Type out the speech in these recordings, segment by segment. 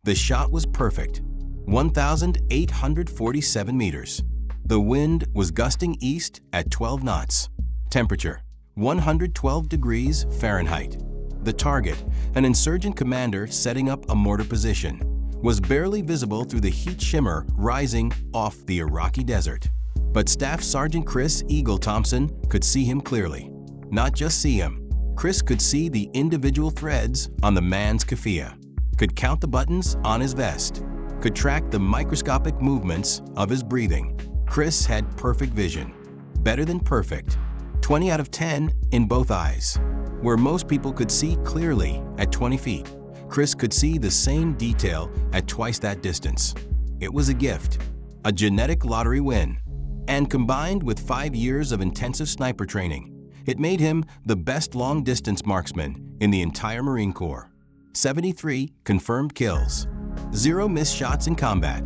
The shot was perfect, 1,847 meters. The wind was gusting east at 12 knots. Temperature, 112 degrees Fahrenheit. The target, an insurgent commander setting up a mortar position, was barely visible through the heat shimmer rising off the Iraqi desert. But Staff Sergeant Chris "Eagle" Thompson could see him clearly. Not just see him, Chris could see the individual threads on the man's keffiyeh, could count the buttons on his vest, could track the microscopic movements of his breathing. Chris had perfect vision, better than perfect, 20 out of 10 in both eyes. Where most people could see clearly at 20 feet, Chris could see the same detail at twice that distance. It was a gift, a genetic lottery win, and combined with 5 years of intensive sniper training, it made him the best long-distance marksman in the entire Marine Corps. 73 confirmed kills, 0 missed shots in combat.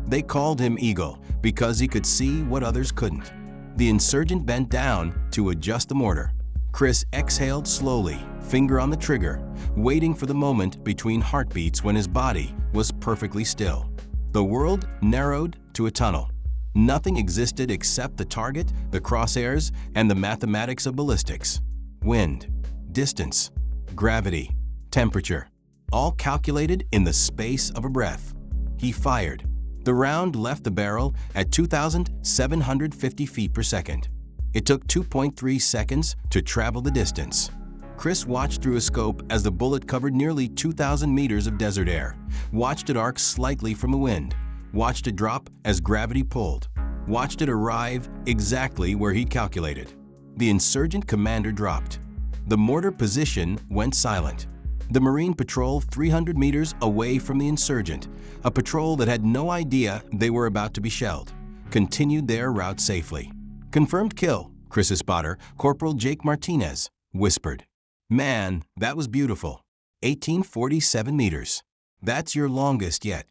They called him Eagle because he could see what others couldn't. The insurgent bent down to adjust the mortar. Chris exhaled slowly, finger on the trigger, waiting for the moment between heartbeats when his body was perfectly still. The world narrowed to a tunnel. Nothing existed except the target, the crosshairs, and the mathematics of ballistics. Wind, distance, gravity, temperature, all calculated in the space of a breath. He fired. The round left the barrel at 2,750 feet per second. It took 2.3 seconds to travel the distance. Chris watched through a scope as the bullet covered nearly 2,000 meters of desert air, watched it arc slightly from the wind, watched it drop as gravity pulled, watched it arrive exactly where he calculated. The insurgent commander dropped. The mortar position went silent. The Marine patrol 300 meters away from the insurgent, a patrol that had no idea they were about to be shelled, continued their route safely. "Confirmed kill," Chris's spotter, Corporal Jake Martinez, whispered. "Man, that was beautiful. 1847 meters. That's your longest yet."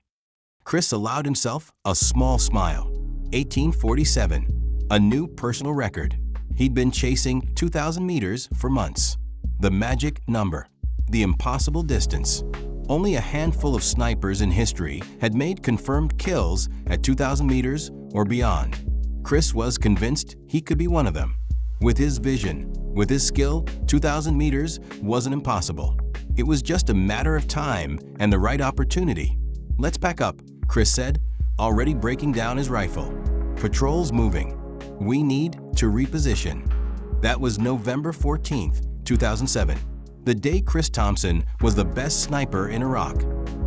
Chris allowed himself a small smile. 1847, a new personal record. He'd been chasing 2,000 meters for months. The magic number, the impossible distance. Only a handful of snipers in history had made confirmed kills at 2,000 meters or beyond. Chris was convinced he could be one of them. With his vision, with his skill, 2,000 meters wasn't impossible. It was just a matter of time and the right opportunity. "Let's pack up," Chris said, already breaking down his rifle. "Patrol's moving. We need to reposition." That was November 14th, 2007. The day Chris Thompson was the best sniper in Iraq.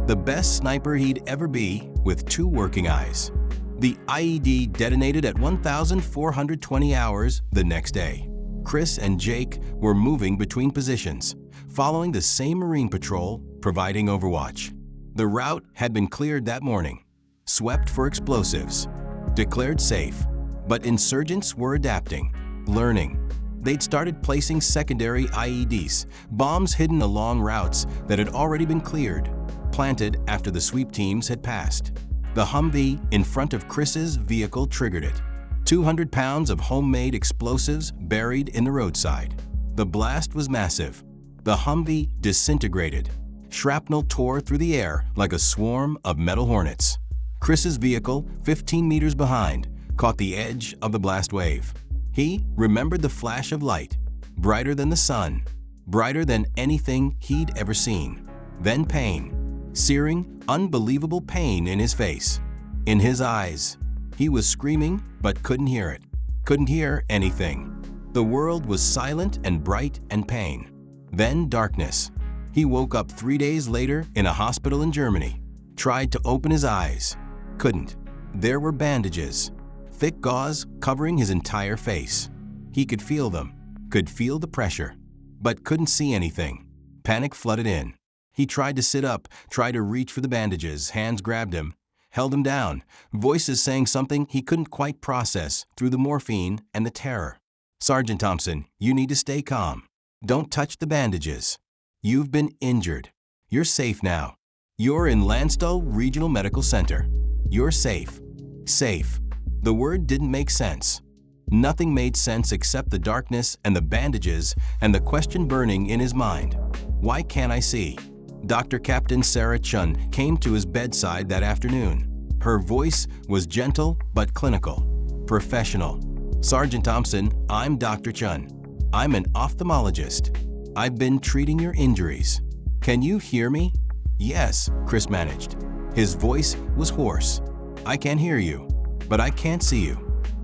The best sniper he'd ever be with 2 working eyes. The IED detonated at 1,420 hours the next day. Chris and Jake were moving between positions, following the same Marine patrol, providing overwatch. The route had been cleared that morning, swept for explosives, declared safe. But insurgents were adapting, learning. They'd started placing secondary IEDs, bombs hidden along routes that had already been cleared, planted after the sweep teams had passed. The Humvee in front of Chris's vehicle triggered it. 200 pounds of homemade explosives buried in the roadside. The blast was massive. The Humvee disintegrated. Shrapnel tore through the air like a swarm of metal hornets. Chris's vehicle, 15 meters behind, caught the edge of the blast wave. He remembered the flash of light, brighter than the sun, brighter than anything he'd ever seen. Then pain, searing, unbelievable pain in his face, in his eyes. He was screaming but couldn't hear it, couldn't hear anything. The world was silent and bright and pain. Then darkness. He woke up 3 days later in a hospital in Germany, tried to open his eyes, couldn't. There were bandages, thick gauze covering his entire face. He could feel them, could feel the pressure, but couldn't see anything. Panic flooded in. He tried to sit up, tried to reach for the bandages. Hands grabbed him, held him down, voices saying something he couldn't quite process through the morphine and the terror. "Sergeant Thompson, you need to stay calm. Don't touch the bandages. You've been injured. You're safe now. You're in Landstuhl Regional Medical Center. You're safe." Safe. The word didn't make sense. Nothing made sense except the darkness and the bandages and the question burning in his mind. Why can't I see? Dr. Captain Sarah Chun came to his bedside that afternoon. Her voice was gentle but clinical, professional. "Sergeant Thompson, I'm Dr. Chun. I'm an ophthalmologist. I've been treating your injuries. Can you hear me?" "Yes," Chris managed. His voice was hoarse. "I can hear you, but I can't see you."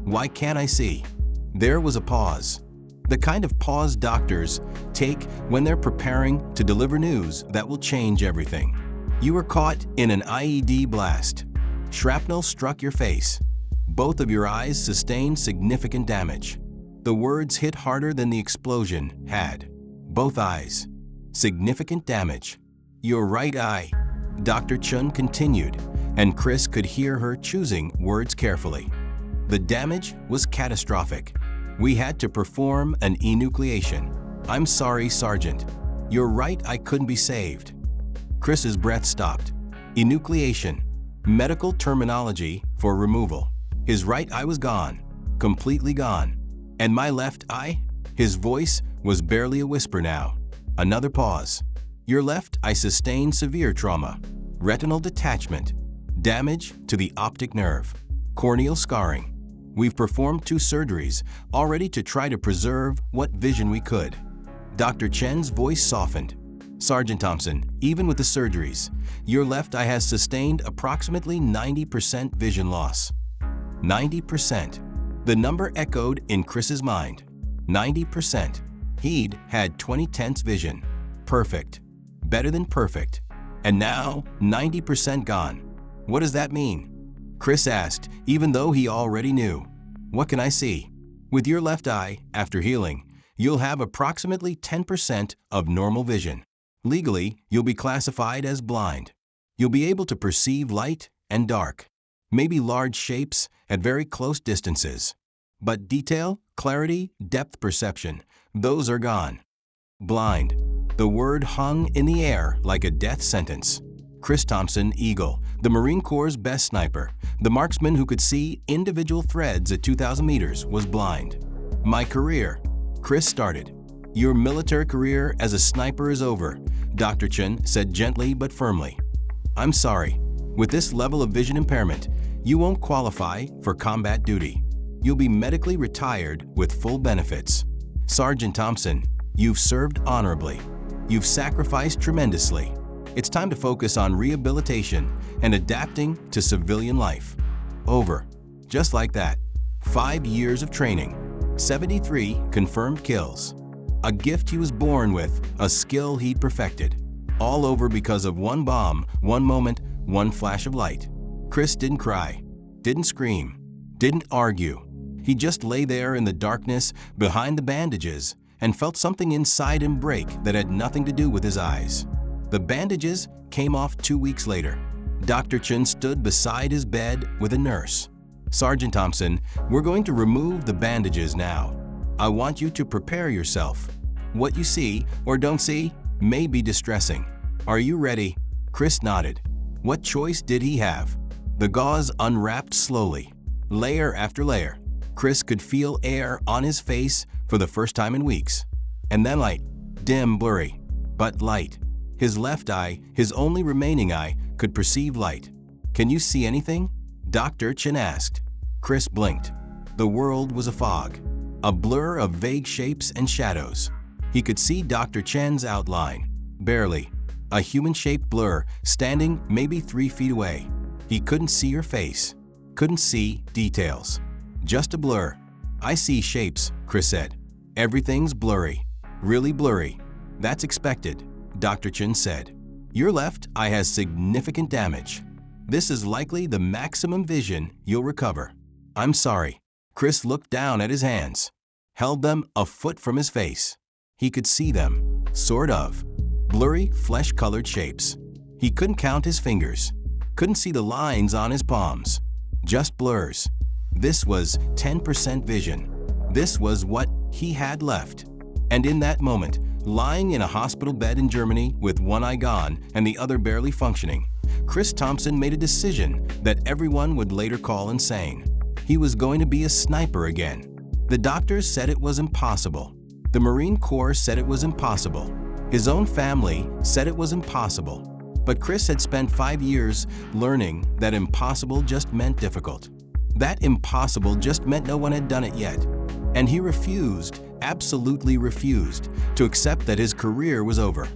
"Why can't I see?" There was a pause. The kind of pause doctors take when they're preparing to deliver news that will change everything. "You were caught in an IED blast. Shrapnel struck your face. Both of your eyes sustained significant damage." The words hit harder than the explosion had. Both eyes. Significant damage. "Your right eye," Dr. Chun continued, and Chris could hear her choosing words carefully. "The damage was catastrophic. We had to perform an enucleation. I'm sorry, Sergeant. Your right eye couldn't be saved." Chris's breath stopped. Enucleation, medical terminology for removal. His right eye was gone, completely gone. "And my left eye?" His voice was barely a whisper now. Another pause. "Your left eye sustained severe trauma, retinal detachment, damage to the optic nerve, corneal scarring. We've performed 2 surgeries already to try to preserve what vision we could." Dr. Chen's voice softened. "Sergeant Thompson, even with the surgeries, your left eye has sustained approximately 90% vision loss." 90%. The number echoed in Chris's mind. 90%. He'd had 20/10 vision. Perfect. Better than perfect. And now, 90% gone. "What does that mean?" Chris asked, even though he already knew. "What can I see?" "With your left eye, after healing, you'll have approximately 10% of normal vision. Legally, you'll be classified as blind. You'll be able to perceive light and dark, maybe large shapes at very close distances. But detail, clarity, depth perception, those are gone." Blind. The word hung in the air like a death sentence. Chris Thompson, Eagle, the Marine Corps' best sniper, the marksman who could see individual threads at 2,000 meters, was blind. "My career," Chris started. "Your military career as a sniper is over," Dr. Chen said gently but firmly. "I'm sorry. With this level of vision impairment, you won't qualify for combat duty. You'll be medically retired with full benefits. Sergeant Thompson, you've served honorably. You've sacrificed tremendously. It's time to focus on rehabilitation and adapting to civilian life." Over. Just like that. 5 years of training. 73 confirmed kills. A gift he was born with, a skill he'd perfected. All over because of one bomb, one moment, one flash of light. Chris didn't cry, didn't scream, didn't argue. He just lay there in the darkness behind the bandages and felt something inside him break that had nothing to do with his eyes. The bandages came off 2 weeks later. Dr. Chen stood beside his bed with a nurse. "Sergeant Thompson, we're going to remove the bandages now. I want you to prepare yourself. What you see or don't see may be distressing. Are you ready?" Chris nodded. What choice did he have? The gauze unwrapped slowly, layer after layer. Chris could feel air on his face for the first time in weeks. And then light, dim, blurry, but light. His left eye, his only remaining eye, could perceive light. "Can you see anything?" Dr. Chen asked. Chris blinked. The world was a fog, a blur of vague shapes and shadows. He could see Dr. Chen's outline, barely, a human-shaped blur standing maybe 3 feet away. He couldn't see her face, couldn't see details. Just a blur. "I see shapes," Chris said. "Everything's blurry, really blurry." "That's expected," Dr. Chen said. "Your left eye has significant damage. This is likely the maximum vision you'll recover." "I'm sorry." Chris looked down at his hands, held them a foot from his face. He could see them, sort of. Blurry, flesh-colored shapes. He couldn't count his fingers, couldn't see the lines on his palms. Just blurs. This was 10% vision. This was what he had left. And in that moment, lying in a hospital bed in Germany with one eye gone and the other barely functioning, Chris Thompson made a decision that everyone would later call insane. He was going to be a sniper again. The doctors said it was impossible. The Marine Corps said it was impossible. His own family said it was impossible, but Chris had spent 5 years learning that impossible just meant difficult. That impossible just meant no one had done it yet. And he refused, absolutely refused, to accept that his career was over.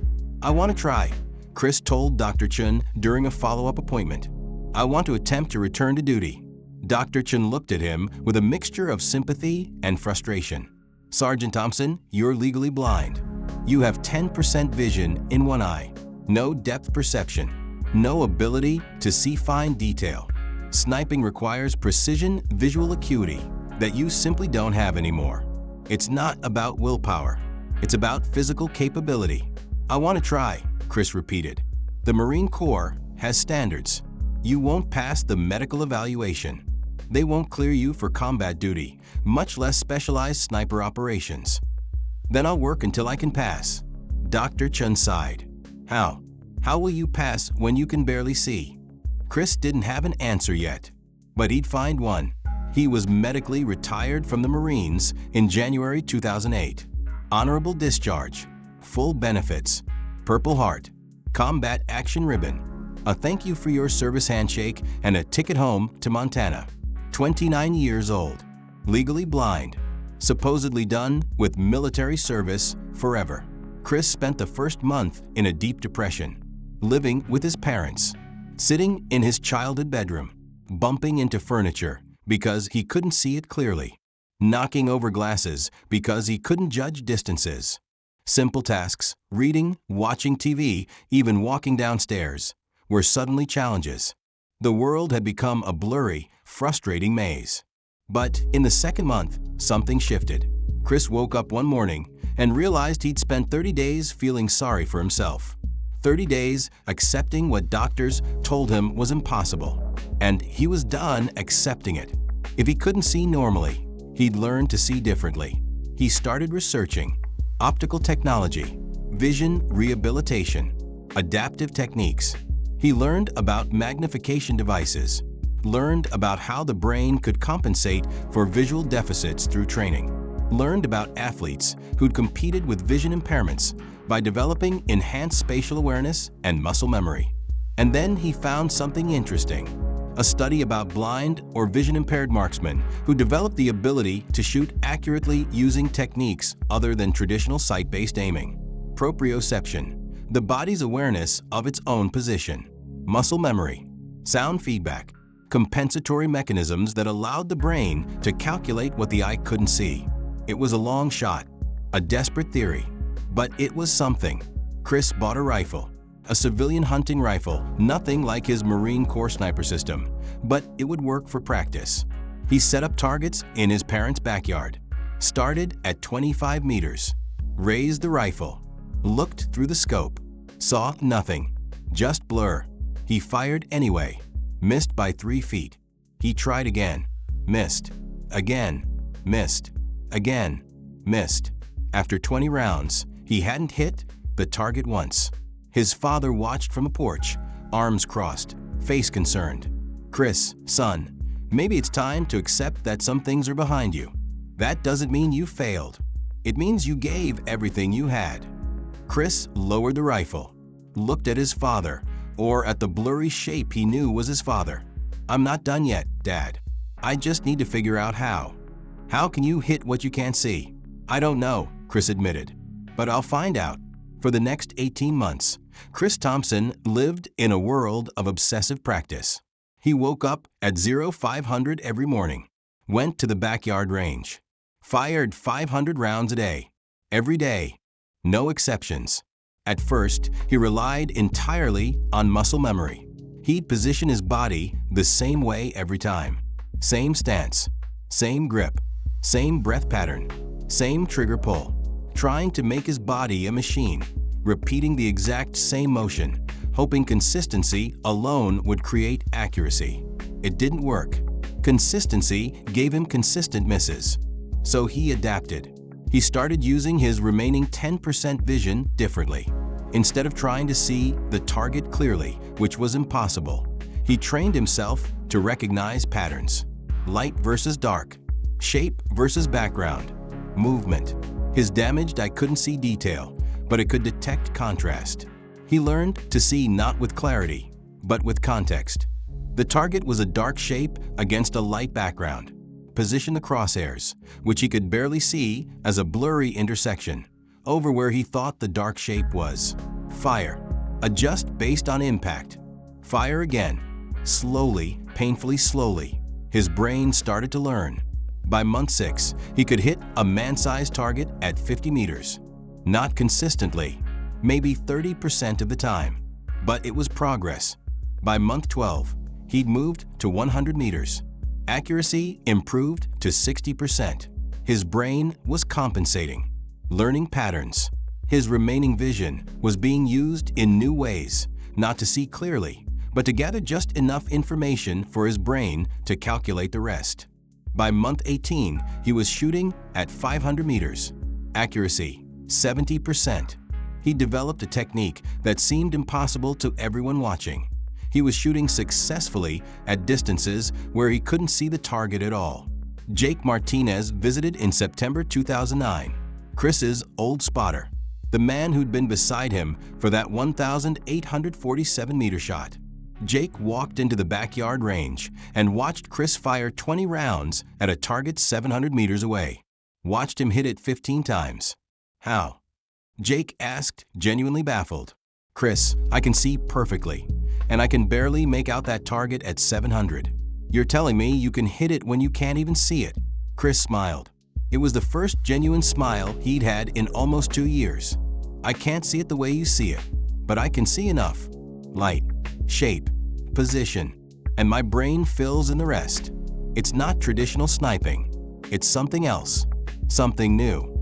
"I want to try," Chris told Dr. Chun during a follow-up appointment. "I want to attempt to return to duty." Dr. Chun looked at him with a mixture of sympathy and frustration. "Sergeant Thompson, you're legally blind. You have 10% vision in one eye, no depth perception, no ability to see fine detail. Sniping requires precision visual acuity that you simply don't have anymore. It's not about willpower. It's about physical capability." "I want to try," Chris repeated. "The Marine Corps has standards. You won't pass the medical evaluation. They won't clear you for combat duty, much less specialized sniper operations." "Then I'll work until I can pass." Dr. Chun sighed. "How? How will you pass when you can barely see?" Chris didn't have an answer yet, but he'd find one. He was medically retired from the Marines in January 2008. Honorable discharge, full benefits, Purple Heart, Combat Action Ribbon, a thank you for your service handshake, and a ticket home to Montana. 29 years old, legally blind, supposedly done with military service forever. Chris spent the first month in a deep depression, living with his parents, sitting in his childhood bedroom, bumping into furniture because he couldn't see it clearly, knocking over glasses because he couldn't judge distances. Simple tasks, reading, watching TV, even walking downstairs, were suddenly challenges. The world had become a blurry, frustrating maze. But in the second month, something shifted. Chris woke up one morning and realized he'd spent 30 days feeling sorry for himself. 30 days accepting what doctors told him was impossible. And he was done accepting it. If he couldn't see normally, he'd learn to see differently. He started researching optical technology, vision rehabilitation, adaptive techniques. He learned about magnification devices, learned about how the brain could compensate for visual deficits through training, learned about athletes who'd competed with vision impairments by developing enhanced spatial awareness and muscle memory. And then he found something interesting, a study about blind or vision-impaired marksmen who developed the ability to shoot accurately using techniques other than traditional sight-based aiming. Proprioception, the body's awareness of its own position. Muscle memory, sound feedback, compensatory mechanisms that allowed the brain to calculate what the eye couldn't see. It was a long shot, a desperate theory, but it was something. Chris bought a rifle, a civilian hunting rifle, nothing like his Marine Corps sniper system, but it would work for practice. He set up targets in his parents' backyard, started at 25 meters, raised the rifle, looked through the scope, saw nothing, just blur. He fired anyway, missed by 3 feet. He tried again, missed, again, missed, again, missed. After 20 rounds, he hadn't hit the target once. His father watched from a porch, arms crossed, face concerned. "Chris, son, maybe it's time to accept that some things are behind you. That doesn't mean you failed. It means you gave everything you had." Chris lowered the rifle, looked at his father, or at the blurry shape he knew was his father. "I'm not done yet, Dad. I just need to figure out how." "How can you hit what you can't see?" "I don't know," Chris admitted, "but I'll find out." For the next 18 months, Chris Thompson lived in a world of obsessive practice. He woke up at 0500 every morning, went to the backyard range, fired 500 rounds a day, every day, no exceptions. At first, he relied entirely on muscle memory. He'd position his body the same way every time. Same stance, same grip, same breath pattern, same trigger pull. Trying to make his body a machine, repeating the exact same motion, hoping consistency alone would create accuracy. It didn't work. Consistency gave him consistent misses. So he adapted. He started using his remaining 10% vision differently. Instead of trying to see the target clearly, which was impossible, he trained himself to recognize patterns. Light versus dark, shape versus background, movement. His damaged "I couldn't see" detail but it could detect contrast. He learned to see not with clarity, but with context. The target was a dark shape against a light background. Position the crosshairs, which he could barely see, as a blurry intersection, over where he thought the dark shape was. Fire. Adjust based on impact. Fire again. Slowly, painfully slowly. His brain started to learn. By month 6, he could hit a man-sized target at 50 meters. Not consistently, maybe 30% of the time, but it was progress. By month 12, he'd moved to 100 meters. Accuracy improved to 60%. His brain was compensating, learning patterns. His remaining vision was being used in new ways, not to see clearly, but to gather just enough information for his brain to calculate the rest. By month 18, he was shooting at 500 meters. Accuracy, 70%. He developed a technique that seemed impossible to everyone watching. He was shooting successfully at distances where he couldn't see the target at all. Jake Martinez visited in September 2009, Chris's old spotter, the man who'd been beside him for that 1,847-meter shot. Jake walked into the backyard range and watched Chris fire 20 rounds at a target 700 meters away. Watched him hit it 15 times. How? Jake asked, genuinely baffled. Chris, I can see perfectly, and I can barely make out that target at 700. You're telling me you can hit it when you can't even see it? Chris smiled. It was the first genuine smile he'd had in almost 2 years. I can't see it the way you see it, but I can see enough. Light, shape, position, and my brain fills in the rest. It's not traditional sniping. It's something else, something new.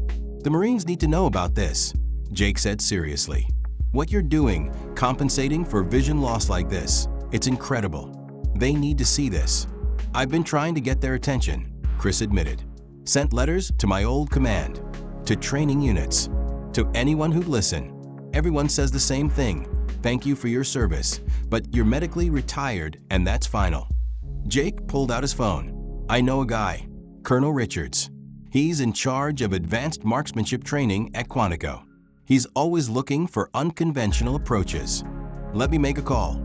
The Marines need to know about this, Jake said seriously. What you're doing, compensating for vision loss like this, it's incredible. They need to see this. I've been trying to get their attention, Chris admitted. Sent letters to my old command, to training units, to anyone who'd listen. Everyone says the same thing. Thank you for your service, but you're medically retired and that's final. Jake pulled out his phone. I know a guy, Colonel Richards. He's in charge of advanced marksmanship training at Quantico. He's always looking for unconventional approaches. Let me make a call.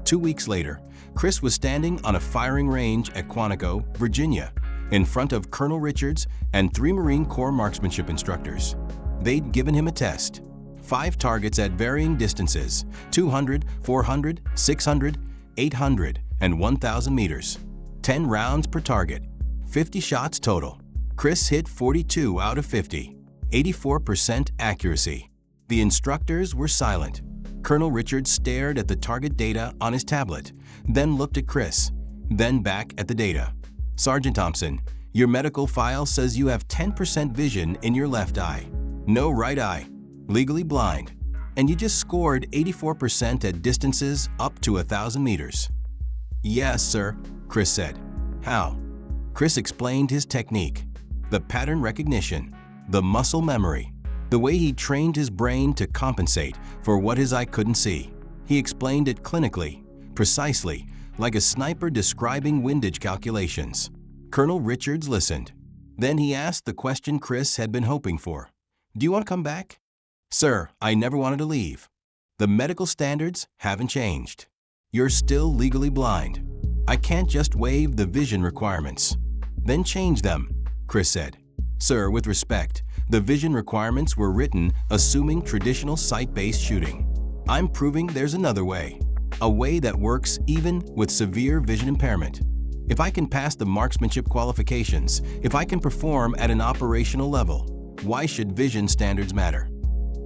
2 weeks later, Chris was standing on a firing range at Quantico, Virginia, in front of Colonel Richards and 3 Marine Corps marksmanship instructors. They'd given him a test. 5 targets at varying distances, 200, 400, 600, 800, and 1,000 meters. 10 rounds per target, 50 shots total. Chris hit 42 out of 50, 84% accuracy. The instructors were silent. Colonel Richards stared at the target data on his tablet, then looked at Chris, then back at the data. Sergeant Thompson, your medical file says you have 10% vision in your left eye, no right eye, legally blind, and you just scored 84% at distances up to 1,000 meters. Yes, sir, Chris said. How? Chris explained his technique, the pattern recognition, the muscle memory, the way he trained his brain to compensate for what his eye couldn't see. He explained it clinically, precisely, like a sniper describing windage calculations. Colonel Richards listened. Then he asked the question Chris had been hoping for. Do you want to come back? Sir, I never wanted to leave. The medical standards haven't changed. You're still legally blind. I can't just waive the vision requirements. Then change them, Chris said. Sir, with respect, the vision requirements were written assuming traditional sight-based shooting. I'm proving there's another way, a way that works even with severe vision impairment. If I can pass the marksmanship qualifications, if I can perform at an operational level, why should vision standards matter?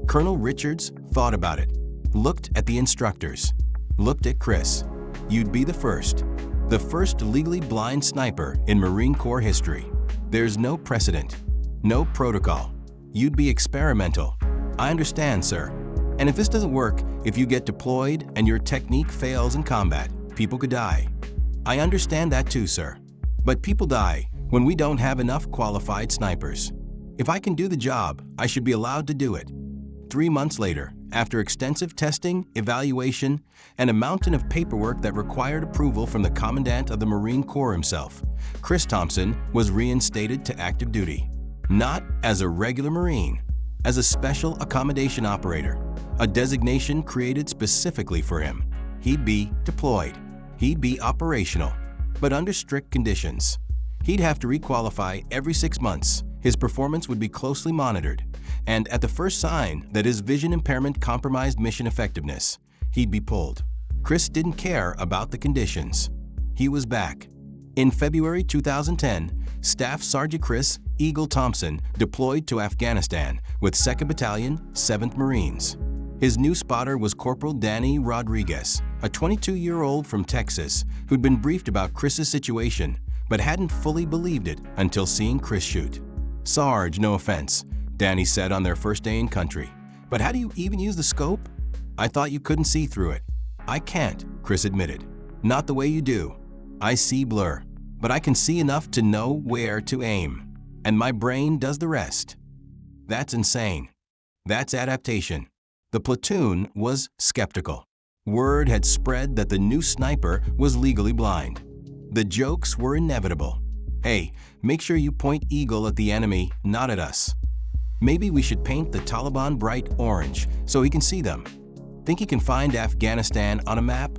Colonel Richards thought about it, looked at the instructors, looked at Chris. You'd be the first legally blind sniper in Marine Corps history. There's no precedent, no protocol. You'd be experimental. I understand, sir. And if this doesn't work, if you get deployed and your technique fails in combat, people could die. I understand that too, sir. But people die when we don't have enough qualified snipers. If I can do the job, I should be allowed to do it. 3 months later, after extensive testing, evaluation, and a mountain of paperwork that required approval from the Commandant of the Marine Corps himself, Chris Thompson was reinstated to active duty. Not as a regular Marine, as a special accommodation operator, a designation created specifically for him. He'd be deployed. He'd be operational, but under strict conditions. He'd have to requalify every 6 months. His performance would be closely monitored, and at the first sign that his vision impairment compromised mission effectiveness, he'd be pulled. Chris didn't care about the conditions. He was back. In February 2010, Staff Sergeant Chris "Eagle" Thompson deployed to Afghanistan with 2nd Battalion, 7th Marines. His new spotter was Corporal Danny Rodriguez, a 22-year-old from Texas who'd been briefed about Chris's situation but hadn't fully believed it until seeing Chris shoot. "Sarge, no offense," Danny said on their first day in country, "but how do you even use the scope? I thought you couldn't see through it." "I can't," Chris admitted. "Not the way you do. I see blur, but I can see enough to know where to aim, and my brain does the rest." That's insane. That's adaptation. The platoon was skeptical. Word had spread that the new sniper was legally blind. The jokes were inevitable. "Hey, make sure you point Eagle at the enemy, not at us. Maybe we should paint the Taliban bright orange so he can see them. Think he can find Afghanistan on a map?"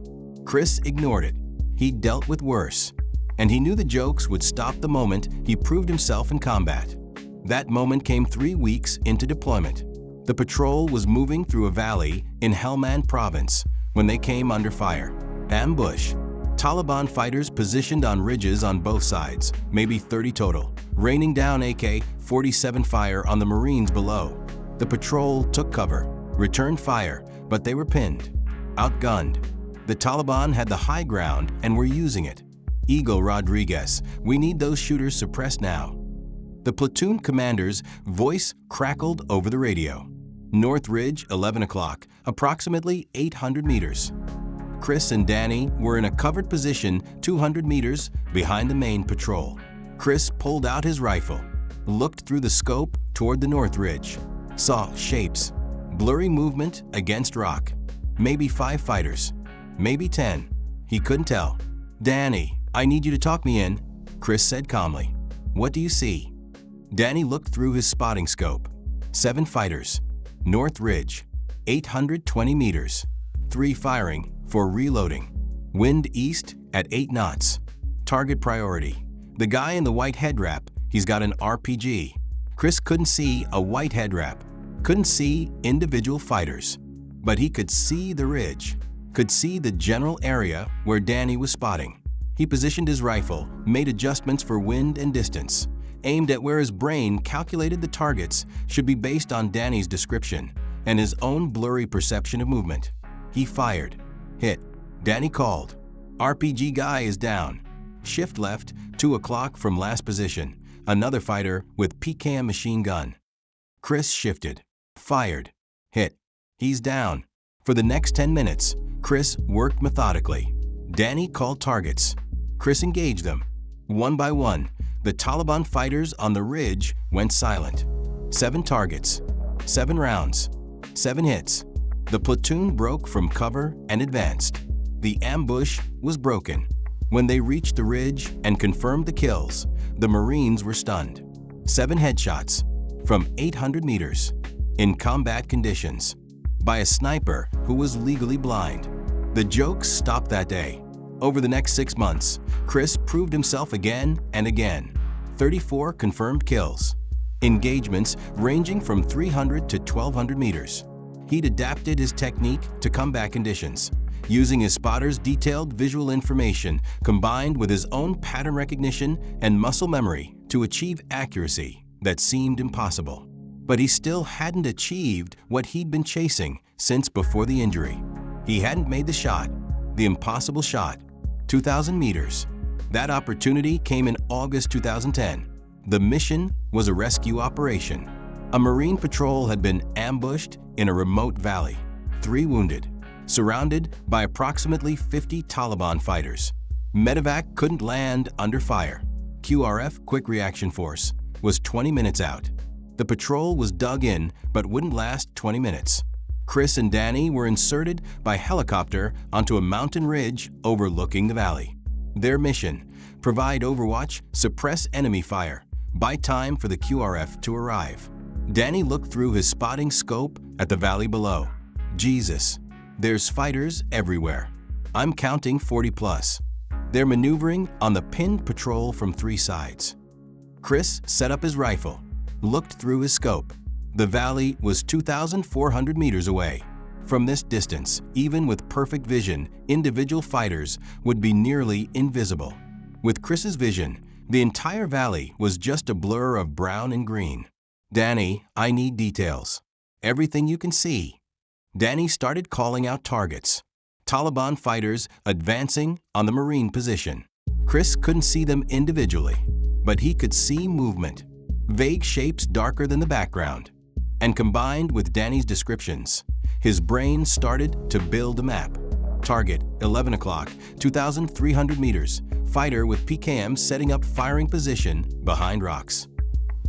Chris ignored it. He dealt with worse, and he knew the jokes would stop the moment he proved himself in combat. That moment came 3 weeks into deployment. The patrol was moving through a valley in Helmand province when they came under fire. Ambush. Taliban fighters positioned on ridges on both sides, maybe 30 total, raining down AK-47 fire on the Marines below. The patrol took cover, returned fire, but they were pinned, outgunned. The Taliban had the high ground and were using it. "Eagle Rodriguez, we need those shooters suppressed now." The platoon commander's voice crackled over the radio. "North Ridge, 11 o'clock, approximately 800 meters. Chris and Danny were in a covered position 200 meters behind the main patrol. Chris pulled out his rifle, looked through the scope toward the North Ridge, saw shapes, blurry movement against rock. Maybe 5 fighters, maybe 10. He couldn't tell. "Danny, I need you to talk me in," Chris said calmly. "What do you see?" Danny looked through his spotting scope. 7 fighters. North Ridge. 820 meters. 3 firing, 4 reloading. Wind east at 8 knots. Target priority. The guy in the white head wrap, he's got an RPG. Chris couldn't see a white head wrap. Couldn't see individual fighters. But he could see the ridge. Could see the general area where Danny was spotting. He positioned his rifle, made adjustments for wind and distance, aimed at where his brain calculated the targets should be based on Danny's description and his own blurry perception of movement. He fired. Hit. Danny called. "RPG guy is down. Shift left, 2 o'clock from last position. Another fighter with PKM machine gun." Chris shifted. Fired. Hit. "He's down." For the next 10 minutes, Chris worked methodically. Danny called targets. Chris engaged them. One by one, the Taliban fighters on the ridge went silent. 7 targets, 7 rounds, 7 hits. The platoon broke from cover and advanced. The ambush was broken. When they reached the ridge and confirmed the kills, the Marines were stunned. 7 headshots from 800 meters in combat conditions by a sniper who was legally blind. The jokes stopped that day. Over the next 6 months, Chris proved himself again and again. 34 confirmed kills. Engagements ranging from 300 to 1,200 meters. He'd adapted his technique to combat conditions, using his spotter's detailed visual information combined with his own pattern recognition and muscle memory to achieve accuracy that seemed impossible. But he still hadn't achieved what he'd been chasing since before the injury. He hadn't made the shot, the impossible shot, 2,000 meters. That opportunity came in August 2010. The mission was a rescue operation. A Marine patrol had been ambushed in a remote valley, 3 wounded, surrounded by approximately 50 Taliban fighters. Medevac couldn't land under fire. QRF, Quick Reaction Force, was 20 minutes out. The patrol was dug in but wouldn't last 20 minutes. Chris and Danny were inserted by helicopter onto a mountain ridge overlooking the valley. Their mission: provide overwatch, suppress enemy fire, buy time for the QRF to arrive. Danny looked through his spotting scope at the valley below. Jesus, there's fighters everywhere. I'm counting 40 plus. They're maneuvering on the pinned patrol from 3 sides. Chris set up his rifle, looked through his scope. The valley was 2,400 meters away. From this distance, even with perfect vision, individual fighters would be nearly invisible. With Chris's vision, the entire valley was just a blur of brown and green. Danny, I need details. Everything you can see. Danny started calling out targets. Taliban fighters advancing on the Marine position. Chris couldn't see them individually, but he could see movement. Vague shapes darker than the background. And combined with Danny's descriptions, his brain started to build a map. Target, 11 o'clock, 2,300 meters. Fighter with PKM setting up firing position behind rocks.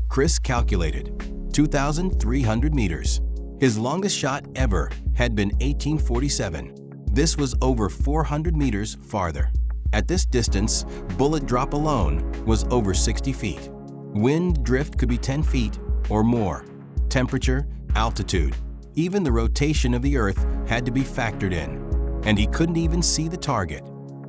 Chris calculated, 2,300 meters. His longest shot ever had been 1847. This was over 400 meters farther. At this distance, bullet drop alone was over 60 feet. Wind drift could be 10 feet or more. Temperature, altitude, even the rotation of the Earth had to be factored in. And he couldn't even see the target.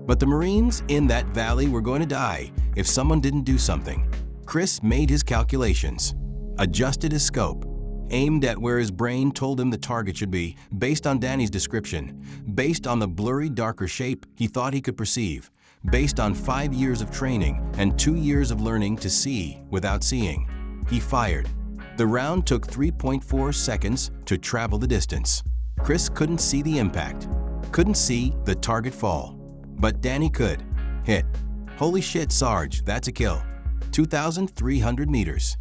But the Marines in that valley were going to die if someone didn't do something. Chris made his calculations, adjusted his scope, aimed at where his brain told him the target should be based on Danny's description, based on the blurry darker shape he thought he could perceive, based on 5 years of training and 2 years of learning to see without seeing. He fired. The round took 3.4 seconds to travel the distance. Chris couldn't see the impact, couldn't see the target fall. But Danny could. Hit. Holy shit, Sarge, that's a kill. 2,300 meters.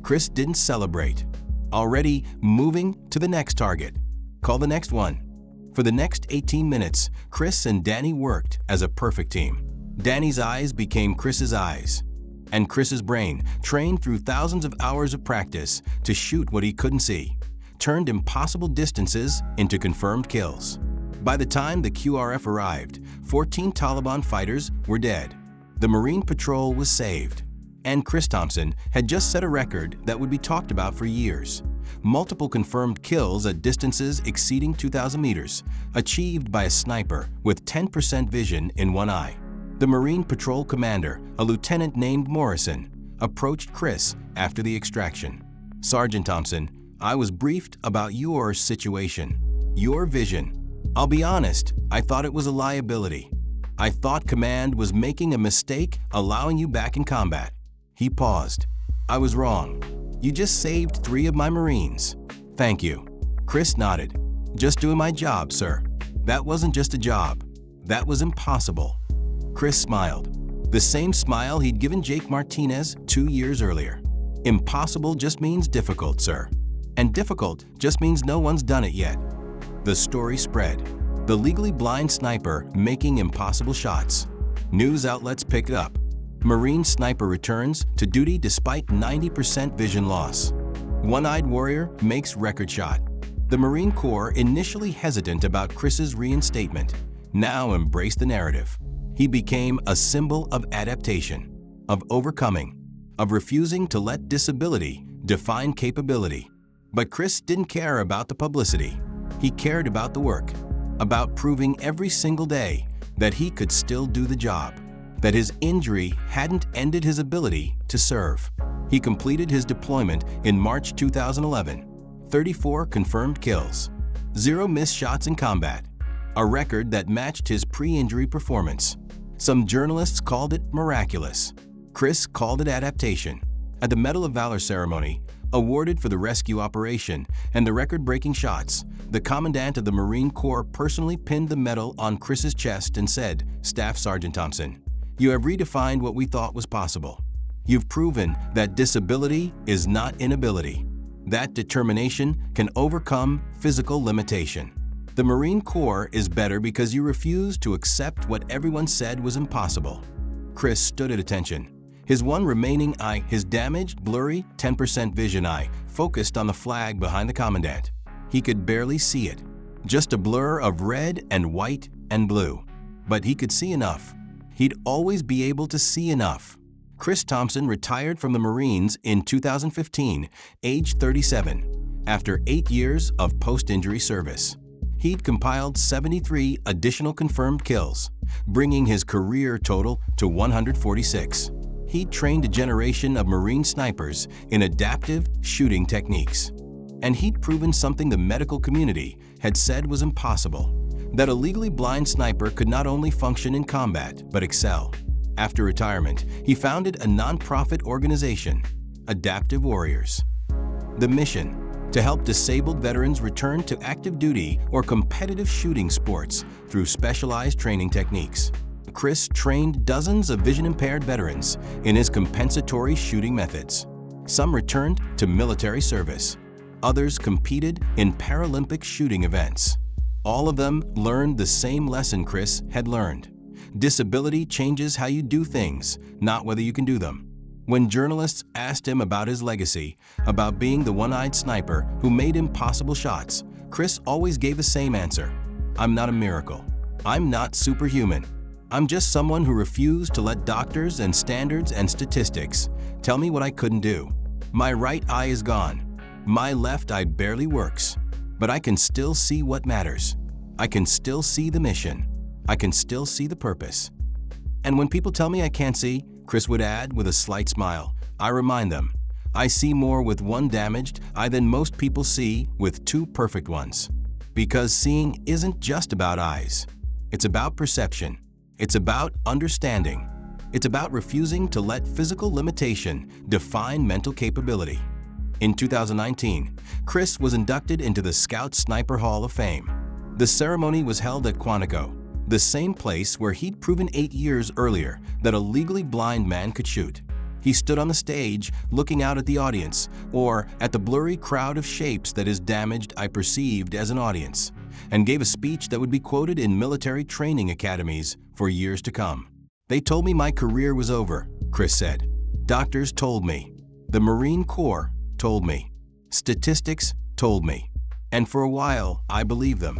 Chris didn't celebrate. Already moving to the next target. Call the next one. For the next 18 minutes, Chris and Danny worked as a perfect team. Danny's eyes became Chris's eyes. And Chris's brain, trained through thousands of hours of practice to shoot what he couldn't see, turned impossible distances into confirmed kills. By the time the QRF arrived, 14 Taliban fighters were dead. The Marine patrol was saved. And Chris Thompson had just set a record that would be talked about for years. Multiple confirmed kills at distances exceeding 2,000 meters, achieved by a sniper with 10% vision in one eye. The Marine patrol commander, a lieutenant named Morrison, approached Chris after the extraction. Sergeant Thompson, I was briefed about your situation, your vision. I'll be honest, I thought it was a liability. I thought command was making a mistake allowing you back in combat. He paused. I was wrong. You just saved 3 of my Marines. Thank you. Chris nodded. Just doing my job, sir. That wasn't just a job. That was impossible. Chris smiled. The same smile he'd given Jake Martinez 2 years earlier. Impossible just means difficult, sir. And difficult just means no one's done it yet. The story spread. The legally blind sniper making impossible shots. News outlets picked it up. Marine sniper returns to duty despite 90% vision loss. One-eyed warrior makes record shot. The Marine Corps, initially hesitant about Chris's reinstatement, now embraced the narrative. He became a symbol of adaptation, of overcoming, of refusing to let disability define capability. But Chris didn't care about the publicity. He cared about the work, about proving every single day that he could still do the job, that his injury hadn't ended his ability to serve. He completed his deployment in March 2011. 34 confirmed kills, 0 missed shots in combat, a record that matched his pre-injury performance. Some journalists called it miraculous. Chris called it adaptation. At the Medal of Valor ceremony, awarded for the rescue operation and the record-breaking shots, the Commandant of the Marine Corps personally pinned the medal on Chris's chest and said, Staff Sergeant Thompson, you have redefined what we thought was possible. You've proven that disability is not inability. That determination can overcome physical limitation. The Marine Corps is better because you refused to accept what everyone said was impossible. Chris stood at attention. His one remaining eye, his damaged, blurry, 10% vision eye, focused on the flag behind the Commandant. He could barely see it, just a blur of red and white and blue. But he could see enough. He'd always be able to see enough. Chris Thompson retired from the Marines in 2015, age 37, after 8 years of post-injury service. He'd compiled 73 additional confirmed kills, bringing his career total to 146. He'd trained a generation of Marine snipers in adaptive shooting techniques. And he'd proven something the medical community had said was impossible, that a legally blind sniper could not only function in combat, but excel. After retirement, he founded a nonprofit organization, Adaptive Warriors. The mission: to help disabled veterans return to active duty or competitive shooting sports through specialized training techniques. Chris trained dozens of vision-impaired veterans in his compensatory shooting methods. Some returned to military service. Others competed in Paralympic shooting events. All of them learned the same lesson Chris had learned. Disability changes how you do things, not whether you can do them. When journalists asked him about his legacy, about being the one-eyed sniper who made impossible shots, Chris always gave the same answer: "I'm not a miracle. I'm not superhuman. I'm just someone who refused to let doctors and standards and statistics tell me what I couldn't do. My right eye is gone. My left eye barely works. But I can still see what matters. I can still see the mission. I can still see the purpose." And when people tell me I can't see, Chris would add with a slight smile, I remind them, I see more with one damaged eye than most people see with two perfect ones. Because seeing isn't just about eyes. It's about perception. It's about understanding. It's about refusing to let physical limitation define mental capability. In 2019, Chris was inducted into the Scout Sniper Hall of Fame. The ceremony was held at Quantico, the same place where he'd proven 8 years earlier that a legally blind man could shoot. He stood on the stage looking out at the audience, or at the blurry crowd of shapes that his damaged eye perceived as an audience, and gave a speech that would be quoted in military training academies for years to come. "They told me my career was over," Chris said. "Doctors told me. The Marine Corps told me. Statistics told me. And for a while, I believed them.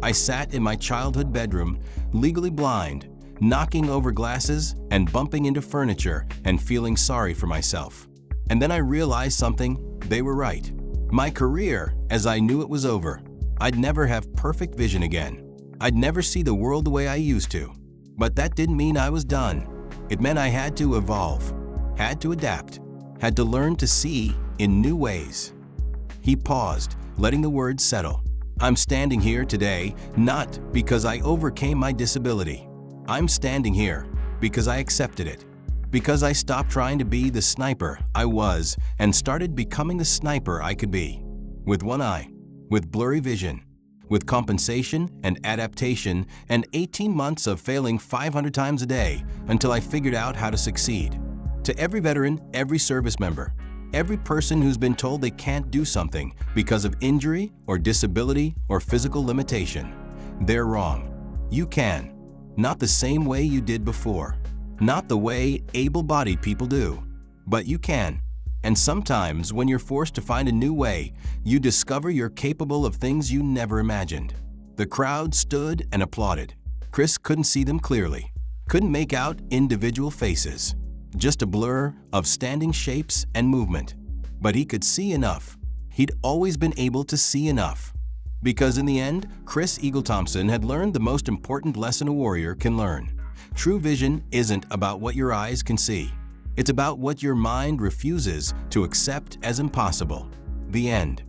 I sat in my childhood bedroom, legally blind, knocking over glasses and bumping into furniture and feeling sorry for myself. And then I realized something: they were right. My career, as I knew it, was over. I'd never have perfect vision again. I'd never see the world the way I used to. But that didn't mean I was done. It meant I had to evolve, had to adapt, had to learn to see in new ways." He paused, letting the words settle. "I'm standing here today not because I overcame my disability. I'm standing here because I accepted it. Because I stopped trying to be the sniper I was and started becoming the sniper I could be. With one eye, with blurry vision, with compensation and adaptation, and 18 months of failing 500 times a day until I figured out how to succeed." To every veteran, every service member, every person who's been told they can't do something because of injury or disability or physical limitation, they're wrong. You can. Not the same way you did before. Not the way able-bodied people do. But you can. And sometimes when you're forced to find a new way, you discover you're capable of things you never imagined. The crowd stood and applauded. Chris couldn't see them clearly. Couldn't make out individual faces. Just a blur of standing shapes and movement. But he could see enough. He'd always been able to see enough. Because in the end, Chris Eagle Thompson had learned the most important lesson a warrior can learn. True vision isn't about what your eyes can see. It's about what your mind refuses to accept as impossible. The end.